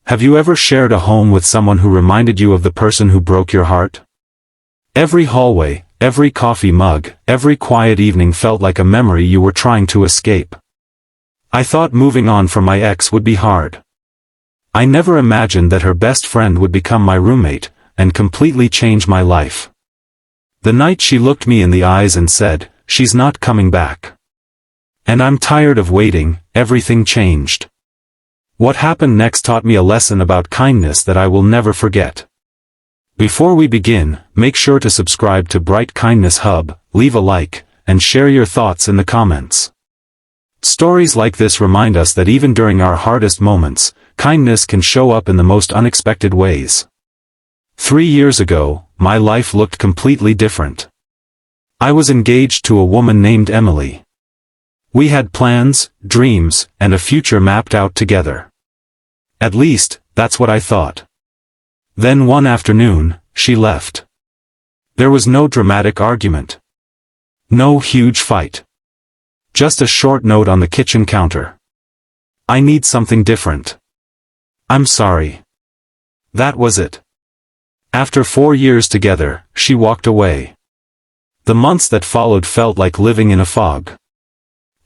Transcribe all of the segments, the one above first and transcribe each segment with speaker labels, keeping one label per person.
Speaker 1: Have you ever shared a home with someone who reminded you of the person who broke your heart? Every hallway, every coffee mug, every quiet evening felt like a memory you were trying to escape. I thought moving on from my ex would be hard. I never imagined that her best friend would become my roommate, and completely change my life. The night she looked me in the eyes and said, "She's not coming back. And I'm tired of waiting," everything changed. What happened next taught me a lesson about kindness that I will never forget. Before we begin, make sure to subscribe to Bright Kindness Hub, leave a like, and share your thoughts in the comments. Stories like this remind us that even during our hardest moments, kindness can show up in the most unexpected ways. 3 years ago, my life looked completely different. I was engaged to a woman named Emily. We had plans, dreams, and a future mapped out together. At least, that's what I thought. Then one afternoon, she left. There was no dramatic argument. No huge fight. Just a short note on the kitchen counter. "I need something different. I'm sorry." That was it. After 4 years together, she walked away. The months that followed felt like living in a fog.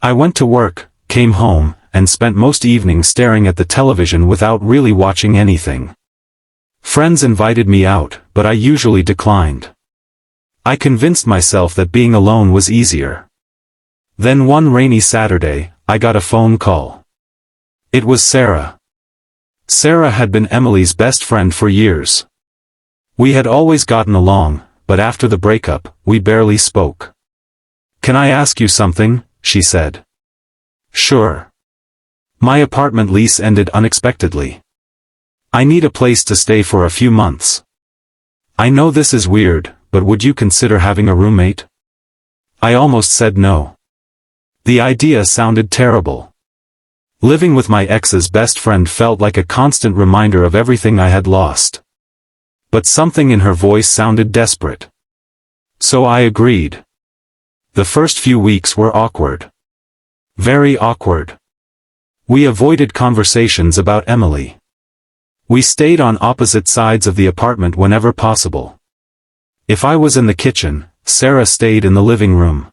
Speaker 1: I went to work, came home, and spent most evenings staring at the television without really watching anything. Friends invited me out, but I usually declined. I convinced myself that being alone was easier. Then one rainy Saturday, I got a phone call. It was Sarah. Sarah had been Emily's best friend for years. We had always gotten along, but after the breakup, we barely spoke. "Can I ask you something?" she said. "Sure." My apartment lease ended unexpectedly. I need a place to stay for a few months. I know this is weird, but would you consider having a roommate? I almost said no. The idea sounded terrible. Living with my ex's best friend felt like a constant reminder of everything I had lost. But something in her voice sounded desperate. So I agreed. The first few weeks were awkward. Very awkward. We avoided conversations about Emily. We stayed on opposite sides of the apartment whenever possible. If I was in the kitchen, Sarah stayed in the living room.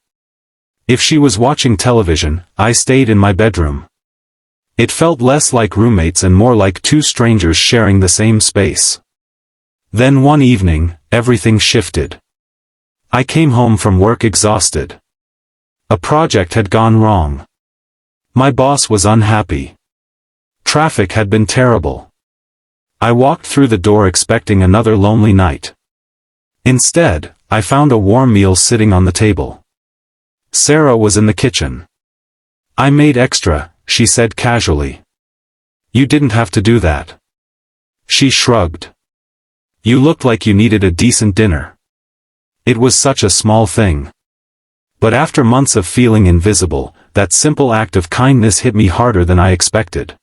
Speaker 1: If she was watching television, I stayed in my bedroom. It felt less like roommates and more like two strangers sharing the same space. Then one evening, everything shifted. I came home from work exhausted. A project had gone wrong. My boss was unhappy. Traffic had been terrible. I walked through the door expecting another lonely night. Instead, I found a warm meal sitting on the table. Sarah was in the kitchen. "I made extra," she said casually. "You didn't have to do that." She shrugged. "You looked like you needed a decent dinner." It was such a small thing. But after months of feeling invisible, that simple act of kindness hit me harder than I expected.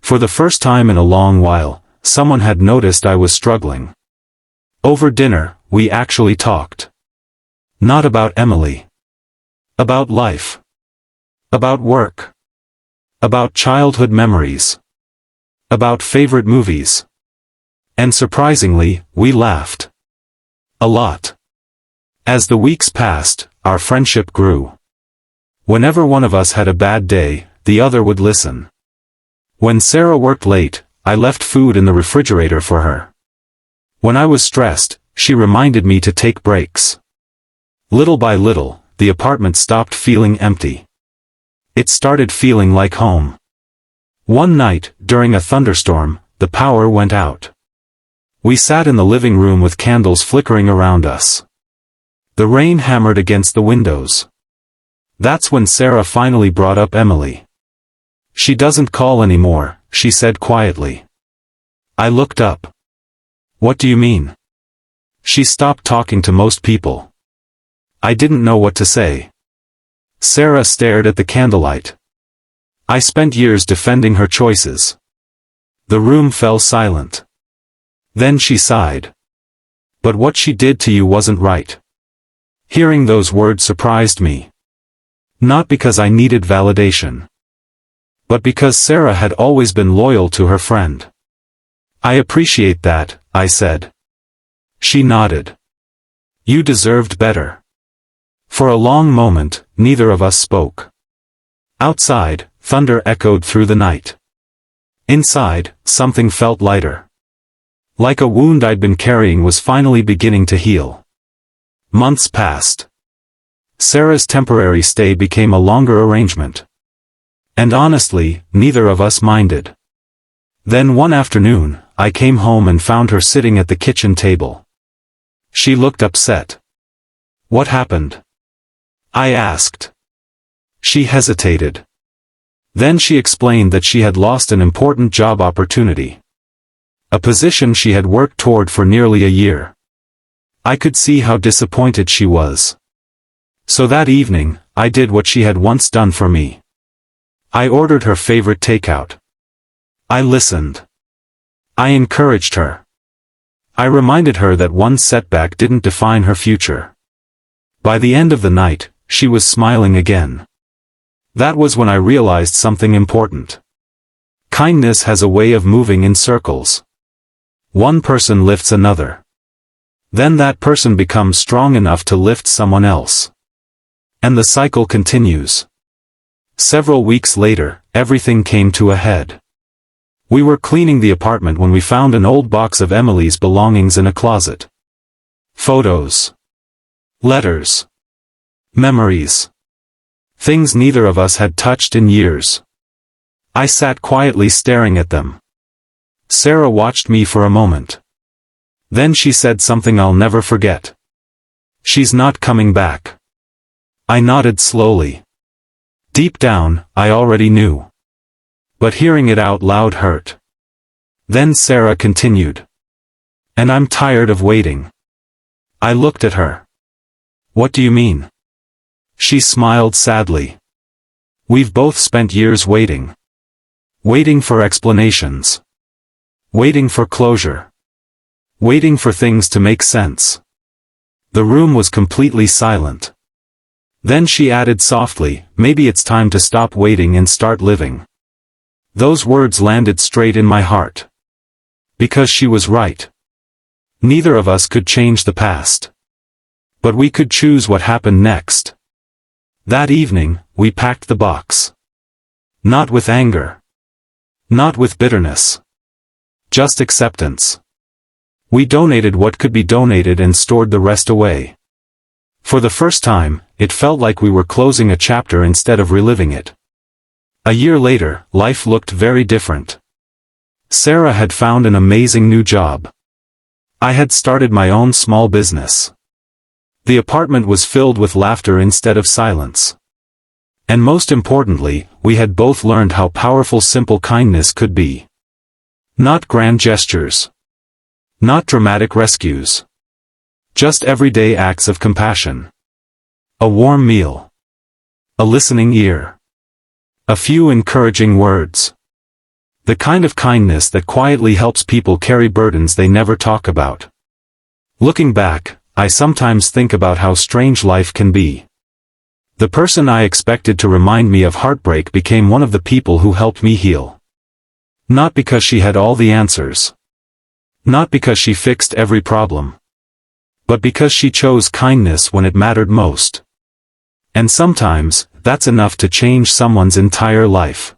Speaker 1: For the first time in a long while, someone had noticed I was struggling. Over dinner, we actually talked. Not about Emily. About life. About work. About childhood memories. About favorite movies. And surprisingly, we laughed. A lot. As the weeks passed, our friendship grew. Whenever one of us had a bad day, the other would listen. When Sarah worked late, I left food in the refrigerator for her. When I was stressed, she reminded me to take breaks. Little by little, the apartment stopped feeling empty. It started feeling like home. One night, during a thunderstorm, the power went out. We sat in the living room with candles flickering around us. The rain hammered against the windows. That's when Sarah finally brought up Emily. "She doesn't call anymore," she said quietly. I looked up. "What do you mean?" "She stopped talking to most people." I didn't know what to say. Sarah stared at the candlelight. I spent years defending her choices. The room fell silent. Then she sighed. "But what she did to you wasn't right." Hearing those words surprised me. Not because I needed validation, but because Sarah had always been loyal to her friend. I appreciate that, I said. She nodded. You deserved better. For a long moment, neither of us spoke. Outside, thunder echoed through the night. Inside, something felt lighter. Like a wound I'd been carrying was finally beginning to heal. Months passed. Sarah's temporary stay became a longer arrangement. And honestly, neither of us minded. Then one afternoon, I came home and found her sitting at the kitchen table. She looked upset. What happened? I asked. She hesitated. Then she explained that she had lost an important job opportunity. A position she had worked toward for nearly a year. I could see how disappointed she was. So that evening, I did what she had once done for me. I ordered her favorite takeout. I listened. I encouraged her. I reminded her that one setback didn't define her future. By the end of the night, she was smiling again. That was when I realized something important. Kindness has a way of moving in circles. One person lifts another. Then that person becomes strong enough to lift someone else. And the cycle continues. Several weeks later, everything came to a head. We were cleaning the apartment when we found an old box of Emily's belongings in a closet. Photos. Letters. Memories. Things neither of us had touched in years. I sat quietly staring at them. Sarah watched me for a moment. Then she said something I'll never forget. She's not coming back. I nodded slowly. Deep down, I already knew. But hearing it out loud hurt. Then Sarah continued. And I'm tired of waiting. I looked at her. What do you mean? She smiled sadly. We've both spent years waiting. Waiting for explanations. Waiting for closure. Waiting for things to make sense. The room was completely silent. Then she added softly, maybe it's time to stop waiting and start living. Those words landed straight in my heart. Because she was right. Neither of us could change the past. But we could choose what happened next. That evening, we packed the box. Not with anger. Not with bitterness. Just acceptance. We donated what could be donated and stored the rest away. For the first time, it felt like we were closing a chapter instead of reliving it. A year later, life looked very different. Sarah had found an amazing new job. I had started my own small business. The apartment was filled with laughter instead of silence. And most importantly, we had both learned how powerful simple kindness could be. Not grand gestures. Not dramatic rescues. Just everyday acts of compassion. A warm meal. A listening ear. A few encouraging words. The kind of kindness that quietly helps people carry burdens they never talk about. Looking back, I sometimes think about how strange life can be. The person I expected to remind me of heartbreak became one of the people who helped me heal. Not because she had all the answers. Not because she fixed every problem. But because she chose kindness when it mattered most. And sometimes, that's enough to change someone's entire life.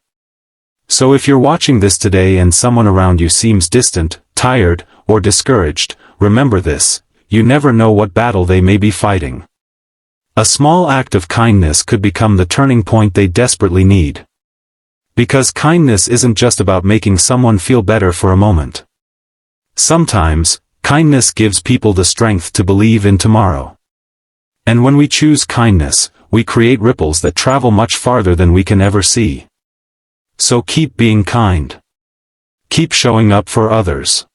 Speaker 1: So if you're watching this today and someone around you seems distant, tired, or discouraged, remember this, you never know what battle they may be fighting. A small act of kindness could become the turning point they desperately need. Because kindness isn't just about making someone feel better for a moment. Sometimes, kindness gives people the strength to believe in tomorrow. And when we choose kindness, we create ripples that travel much farther than we can ever see. So keep being kind. Keep showing up for others.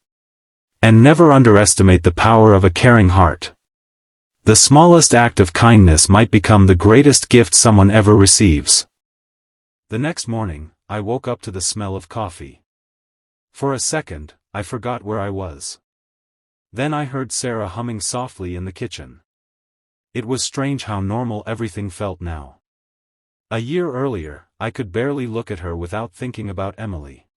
Speaker 1: And never underestimate the power of a caring heart. The smallest act of kindness might become the greatest gift someone ever receives. The next morning, I woke up to the smell of coffee. For a second, I forgot where I was. Then I heard Sarah humming softly in the kitchen. It was strange how normal everything felt now. A year earlier, I could barely look at her without thinking about Emily.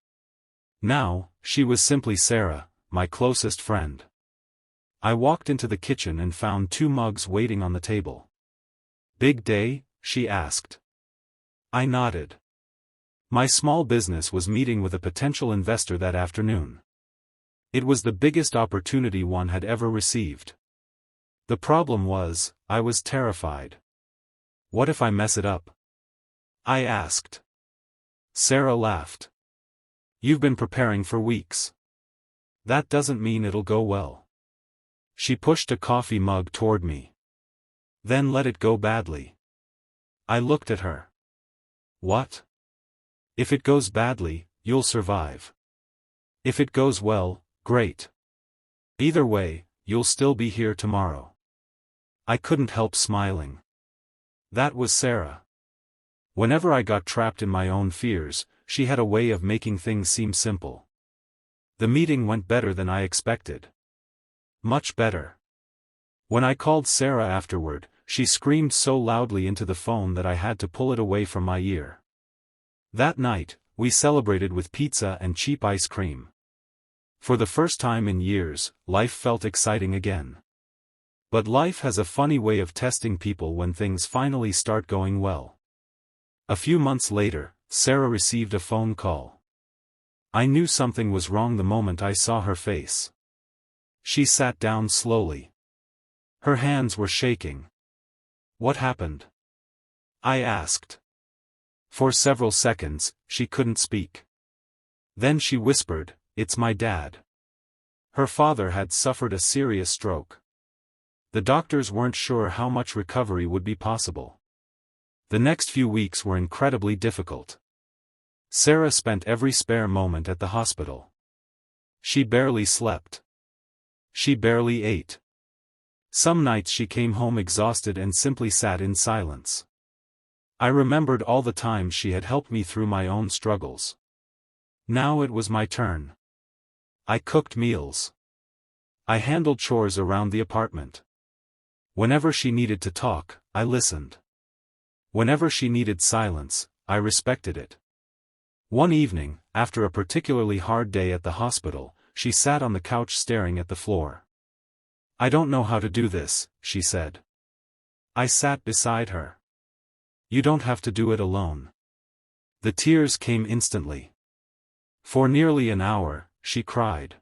Speaker 1: Now, She was simply Sarah, my closest friend. I walked into the kitchen and found 2 mugs waiting on the table. "Big day?" she asked. I nodded. My small business was meeting with a potential investor that afternoon. It was the biggest opportunity one had ever received. The problem was, I was terrified. What if I mess it up? I asked. Sarah laughed. You've been preparing for weeks. That doesn't mean it'll go well. She pushed a coffee mug toward me. Then let it go badly. I looked at her. What? If it goes badly, you'll survive. If it goes well, great. Either way, you'll still be here tomorrow. I couldn't help smiling. That was Sarah. Whenever I got trapped in my own fears, she had a way of making things seem simple. The meeting went better than I expected. Much better. When I called Sarah afterward, she screamed so loudly into the phone that I had to pull it away from my ear. That night, we celebrated with pizza and cheap ice cream. For the first time in years, life felt exciting again. But life has a funny way of testing people when things finally start going well. A few months later, Sarah received a phone call. I knew something was wrong the moment I saw her face. She sat down slowly. Her hands were shaking. What happened? I asked. For several seconds, she couldn't speak. Then she whispered, "It's my dad." Her father had suffered a serious stroke. The doctors weren't sure how much recovery would be possible. The next few weeks were incredibly difficult. Sarah spent every spare moment at the hospital. She barely slept. She barely ate. Some nights she came home exhausted and simply sat in silence. I remembered all the times she had helped me through my own struggles. Now it was my turn. I cooked meals. I handled chores around the apartment. Whenever she needed to talk, I listened. Whenever she needed silence, I respected it. One evening, after a particularly hard day at the hospital, she sat on the couch staring at the floor. "I don't know how to do this," she said. I sat beside her. "You don't have to do it alone." The tears came instantly. For nearly an hour, she cried.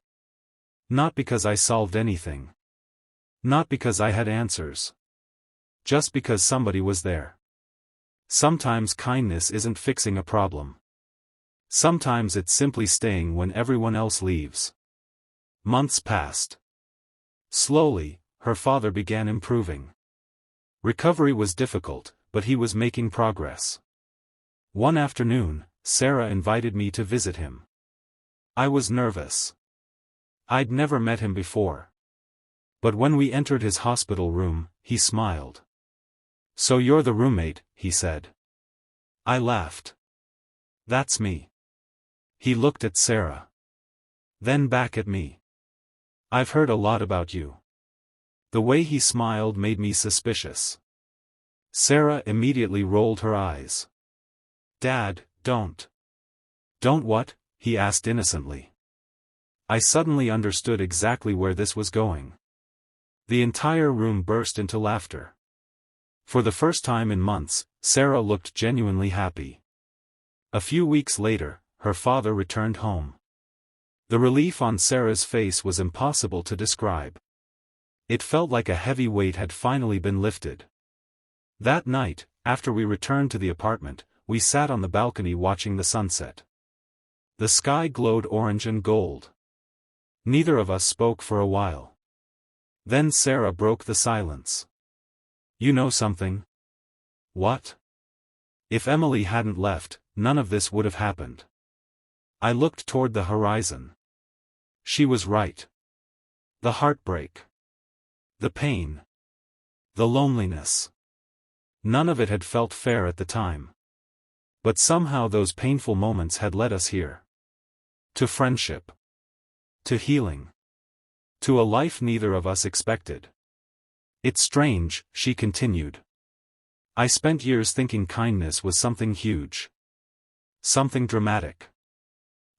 Speaker 1: Not because I solved anything. Not because I had answers. Just because somebody was there. Sometimes kindness isn't fixing a problem. Sometimes it's simply staying when everyone else leaves. Months passed. Slowly, her father began improving. Recovery was difficult, but he was making progress. One afternoon, Sarah invited me to visit him. I was nervous. I'd never met him before. But when we entered his hospital room, he smiled. "So you're the roommate," he said. I laughed. "That's me." He looked at Sarah. Then back at me. "I've heard a lot about you." The way he smiled made me suspicious. Sarah immediately rolled her eyes. "Dad, don't." "Don't what?" he asked innocently. I suddenly understood exactly where this was going. The entire room burst into laughter. For the first time in months, Sarah looked genuinely happy. A few weeks later, her father returned home. The relief on Sarah's face was impossible to describe. It felt like a heavy weight had finally been lifted. That night, after we returned to the apartment, we sat on the balcony watching the sunset. The sky glowed orange and gold. Neither of us spoke for a while. Then Sarah broke the silence. "You know something?" "What?" "If Emily hadn't left, none of this would have happened." I looked toward the horizon. She was right. The heartbreak. The pain. The loneliness. None of it had felt fair at the time. But somehow those painful moments had led us here. To friendship. To healing. To a life neither of us expected. "It's strange," she continued. "I spent years thinking kindness was something huge. Something dramatic."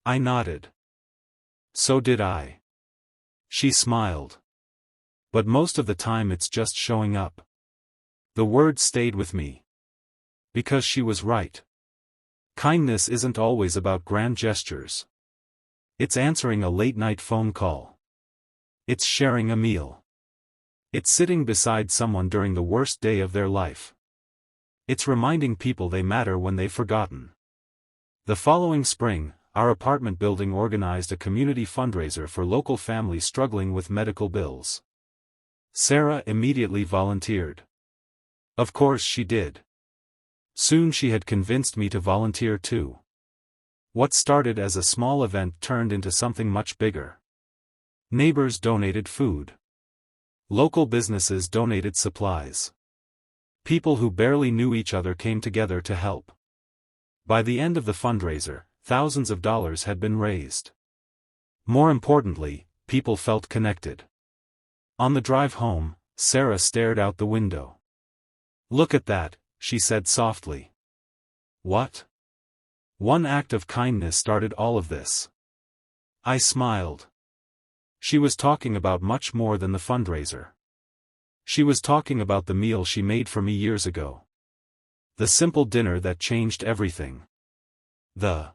Speaker 1: I nodded. So did I. She smiled. But most of the time it's just showing up. The word stayed with me. Because she was right. Kindness isn't always about grand gestures. It's answering a late-night phone call. It's sharing a meal. It's sitting beside someone during the worst day of their life. It's reminding people they matter when they've forgotten. The following spring, our apartment building organized a community fundraiser for local families struggling with medical bills. Sarah immediately volunteered. Of course she did. Soon she had convinced me to volunteer too. What started as a small event turned into something much bigger. Neighbors donated food. Local businesses donated supplies. People who barely knew each other came together to help. By the end of the fundraiser, thousands of dollars had been raised. More importantly, people felt connected. On the drive home, Sarah stared out the window. "Look at that," she said softly. "What?" "One act of kindness started all of this." I smiled. She was talking about much more than the fundraiser. She was talking about the meal she made for me years ago. The simple dinner that changed everything. The